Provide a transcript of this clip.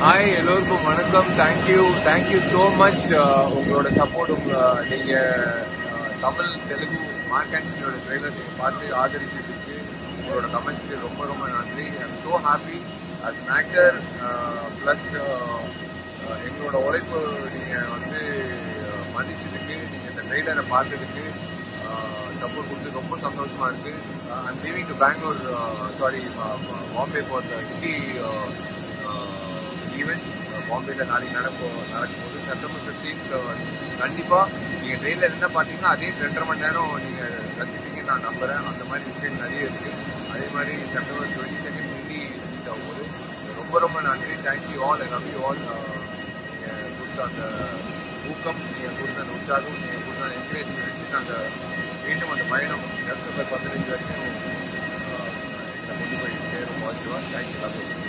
Hi எல்லோருக்கும் வணக்கம். Thank you so much. உங்களோட சப்போர்ட், நீங்கள் தமிழ் தெலுங்கு மார்க் ஆண்டனியோட ட்ரெய்லர் நீங்கள் பார்த்து ஆதரிச்சதுக்கு உங்களோட கமெண்ட்ஸ்க்கு ரொம்ப ரொம்ப நன்றி. I'm so happy as an actor. Plus எங்களோட உழைப்பு நீங்கள் மதிச்சதுக்கு, நீங்கள் இந்த ட்ரெய்லரை பார்த்ததுக்கு சப்போர்ட் கொடுத்து ரொம்ப சந்தோஷமாக இருக்குது. I'm leaving to Bangalore, Bombay for the Hindi event. பாம்பேல நாளைக்கு நடக்கும்போது செப்டம்பர் 15 கண்டிப்பாக நீங்கள் ட்ரெயினில் என்ன பார்த்தீங்கன்னா அதே 2.5 மணி நேரம் நீங்கள் ரசிப்பீங்கன்னு நான் நம்புகிறேன். அந்த மாதிரி விஷயம் நிறைய இருக்குது. அதே மாதிரி செப்டம்பர் 22 ஹிந்தி ரிலீஸ் ஆகும்போது ரொம்ப ரொம்ப நன்றி. Thank you all, I love you all. நீங்கள் கொடுத்த அந்த ஊக்கம், நீங்கள் கொடுத்த அந்த உற்சாகம், நீங்கள் கொடுத்த அந்த என்கரேஜ்மெண்ட் வச்சு நாங்கள் மீண்டும் அந்த பயணம் செப்டம்பர் 15 வரைக்கும் எங்களை கொண்டு போய் சேரும். பாசிட்டிவாக. தேங்க்யூ. Love you.